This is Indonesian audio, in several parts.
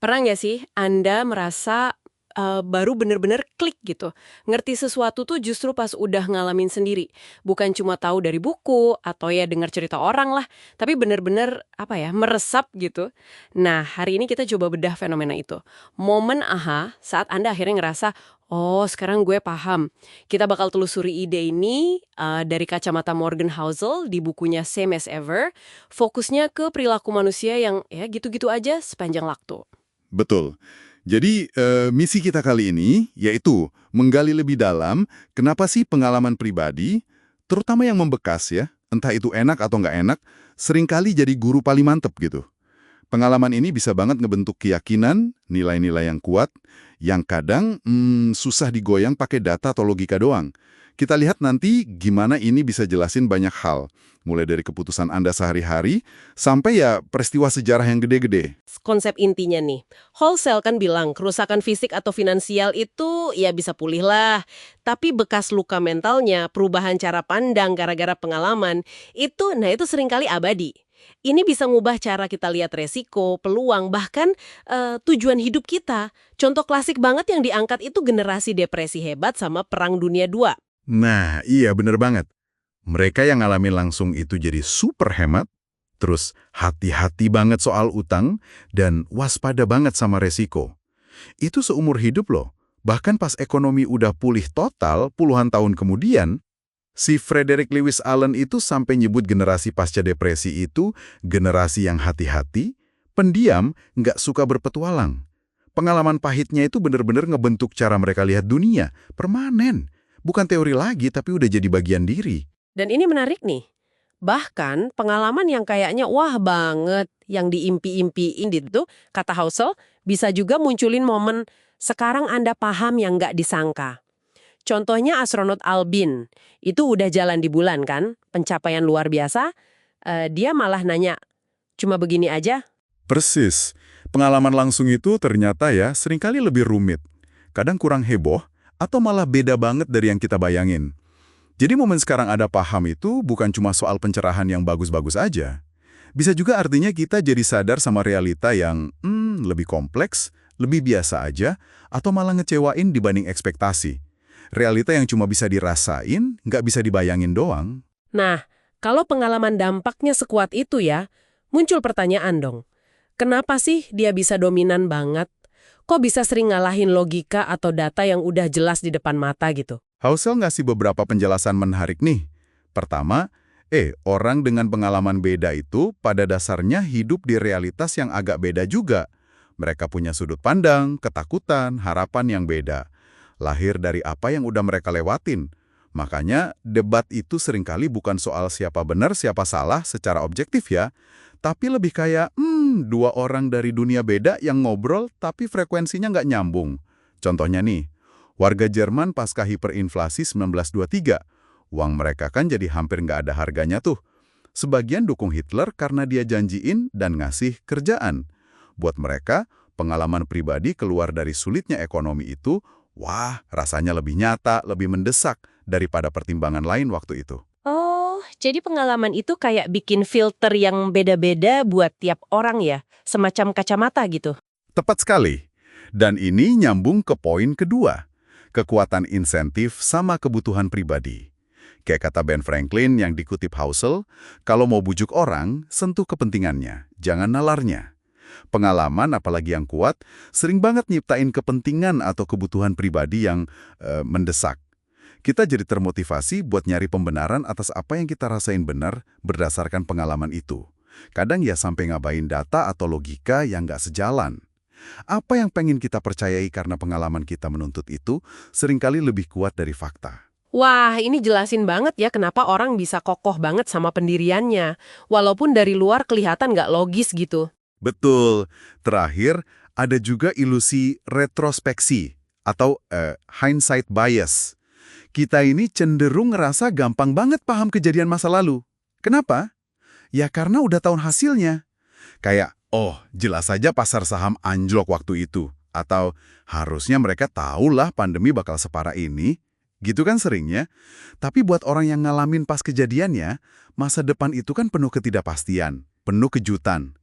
Pernah nggak sih Anda merasa, baru bener-bener klik gitu, ngerti sesuatu tuh justru pas udah ngalamin sendiri? Bukan cuma tahu dari buku atau ya dengar cerita orang lah, tapi bener-bener, apa ya, meresap gitu. Nah, hari ini kita coba bedah fenomena itu. Momen aha saat Anda akhirnya ngerasa, "Oh, sekarang gue paham." Kita bakal telusuri ide ini, dari kacamata Morgan Housel di bukunya Same as Ever, fokusnya ke perilaku manusia yang ya gitu-gitu aja sepanjang waktu. Betul. Jadi, misi kita kali ini yaitu menggali lebih dalam kenapa sih pengalaman pribadi, terutama yang membekas ya, entah itu enak atau nggak enak, seringkali jadi guru paling mantep gitu. Pengalaman ini bisa banget ngebentuk keyakinan, nilai-nilai yang kuat, yang kadang susah digoyang pakai data atau logika doang. Kita lihat nanti gimana ini bisa jelasin banyak hal, mulai dari keputusan Anda sehari-hari, sampai ya peristiwa sejarah yang gede-gede. Konsep intinya nih, Holsel kan bilang kerusakan fisik atau finansial itu ya bisa pulih lah. Tapi bekas luka mentalnya, perubahan cara pandang gara-gara pengalaman, itu seringkali abadi. Ini bisa ngubah cara kita lihat resiko, peluang, bahkan tujuan hidup kita. Contoh klasik banget yang diangkat itu generasi depresi hebat sama Perang Dunia II. Nah, iya bener banget. Mereka yang ngalamin langsung itu jadi super hemat, terus hati-hati banget soal utang, dan waspada banget sama resiko. Itu seumur hidup loh. Bahkan pas ekonomi udah pulih total puluhan tahun kemudian, si Frederick Lewis Allen itu sampai nyebut generasi pasca depresi itu generasi yang hati-hati, pendiam, nggak suka berpetualang. Pengalaman pahitnya itu bener-bener ngebentuk cara mereka lihat dunia, permanen. Bukan teori lagi, tapi udah jadi bagian diri. Dan ini menarik nih. Bahkan pengalaman yang kayaknya wah banget, yang diimpi-impiin gitu, kata Housel, bisa juga munculin momen sekarang Anda paham yang nggak disangka. Contohnya astronot Albin, itu udah jalan di bulan kan, pencapaian luar biasa, dia malah nanya, cuma begini aja. Persis. Pengalaman langsung itu ternyata ya seringkali lebih rumit. Kadang kurang heboh, atau malah beda banget dari yang kita bayangin. Jadi momen sekarang ada paham itu bukan cuma soal pencerahan yang bagus-bagus aja. Bisa juga artinya kita jadi sadar sama realita yang lebih kompleks, lebih biasa aja, atau malah ngecewain dibanding ekspektasi. Realita yang cuma bisa dirasain, nggak bisa dibayangin doang. Nah, kalau pengalaman dampaknya sekuat itu ya, muncul pertanyaan dong. Kenapa sih dia bisa dominan banget? Kok bisa sering ngalahin logika atau data yang udah jelas di depan mata gitu? Housel ngasih beberapa penjelasan menarik nih. Pertama, orang dengan pengalaman beda itu pada dasarnya hidup di realitas yang agak beda juga. Mereka punya sudut pandang, ketakutan, harapan yang beda. Lahir dari apa yang udah mereka lewatin. Makanya debat itu seringkali bukan soal siapa benar, siapa salah secara objektif ya. Tapi lebih kayak, dua orang dari dunia beda yang ngobrol tapi frekuensinya nggak nyambung. Contohnya nih, warga Jerman pasca hiperinflasi 1923. Uang mereka kan jadi hampir nggak ada harganya tuh. Sebagian dukung Hitler karena dia janjiin dan ngasih kerjaan. Buat mereka, pengalaman pribadi keluar dari sulitnya ekonomi itu, wah, rasanya lebih nyata, lebih mendesak daripada pertimbangan lain waktu itu. Oh, jadi pengalaman itu kayak bikin filter yang beda-beda buat tiap orang ya? Semacam kacamata gitu? Tepat sekali. Dan ini nyambung ke poin kedua. Kekuatan insentif sama kebutuhan pribadi. Kayak kata Ben Franklin yang dikutip Housel, kalau mau bujuk orang, sentuh kepentingannya, jangan nalarnya. Pengalaman, apalagi yang kuat, sering banget nyiptain kepentingan atau kebutuhan pribadi yang mendesak. Kita jadi termotivasi buat nyari pembenaran atas apa yang kita rasain benar berdasarkan pengalaman itu. Kadang ya sampai ngabain data atau logika yang nggak sejalan. Apa yang pengen kita percayai karena pengalaman kita menuntut itu seringkali lebih kuat dari fakta. Wah, ini jelasin banget ya kenapa orang bisa kokoh banget sama pendiriannya. Walaupun dari luar kelihatan nggak logis gitu. Betul. Terakhir, ada juga ilusi retrospeksi atau hindsight bias. Kita ini cenderung ngerasa gampang banget paham kejadian masa lalu. Kenapa? Ya karena udah tahu hasilnya. Kayak, oh jelas saja pasar saham anjlok waktu itu. Atau harusnya mereka tahulah pandemi bakal separah ini. Gitu kan seringnya. Tapi buat orang yang ngalamin pas kejadiannya, masa depan itu kan penuh ketidakpastian, penuh kejutan.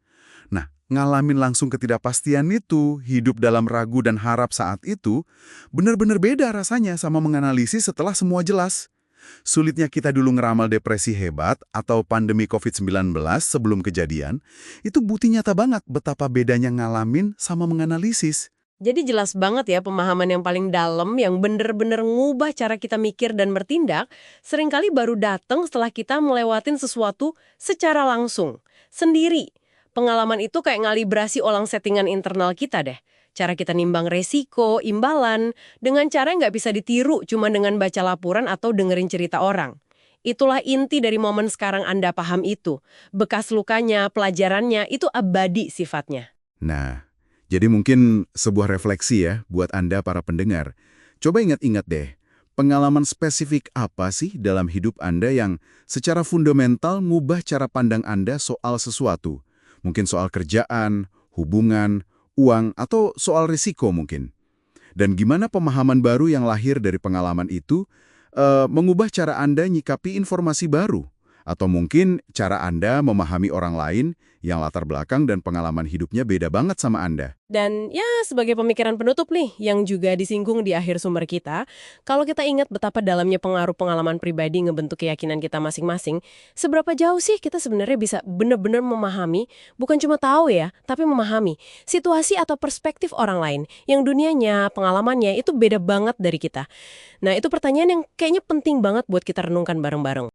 Nah, ngalamin langsung ketidakpastian itu, hidup dalam ragu dan harap saat itu, benar-benar beda rasanya sama menganalisis setelah semua jelas. Sulitnya kita dulu ngeramal depresi hebat atau pandemi COVID-19 sebelum kejadian, itu bukti nyata banget betapa bedanya ngalamin sama menganalisis. Jadi jelas banget ya pemahaman yang paling dalam yang bener-bener ngubah cara kita mikir dan bertindak, seringkali baru datang setelah kita melewatin sesuatu secara langsung, sendiri. Pengalaman itu kayak ngalibrasi ulang settingan internal kita deh. Cara kita nimbang resiko, imbalan, dengan cara yang nggak bisa ditiru cuma dengan baca laporan atau dengerin cerita orang. Itulah inti dari momen sekarang Anda paham itu. Bekas lukanya, pelajarannya, itu abadi sifatnya. Nah, jadi mungkin sebuah refleksi ya buat Anda para pendengar. Coba ingat-ingat deh, pengalaman spesifik apa sih dalam hidup Anda yang secara fundamental ngubah cara pandang Anda soal sesuatu? Mungkin soal kerjaan, hubungan, uang, atau soal risiko mungkin. Dan gimana pemahaman baru yang lahir dari pengalaman itu mengubah cara Anda nyikapi informasi baru? Atau mungkin cara Anda memahami orang lain yang latar belakang dan pengalaman hidupnya beda banget sama Anda. Dan ya sebagai pemikiran penutup nih, yang juga disinggung di akhir sumber kita, kalau kita ingat betapa dalamnya pengaruh pengalaman pribadi ngebentuk keyakinan kita masing-masing, seberapa jauh sih kita sebenarnya bisa benar-benar memahami, bukan cuma tahu ya, tapi memahami situasi atau perspektif orang lain, yang dunianya, pengalamannya itu beda banget dari kita. Nah itu pertanyaan yang kayaknya penting banget buat kita renungkan bareng-bareng.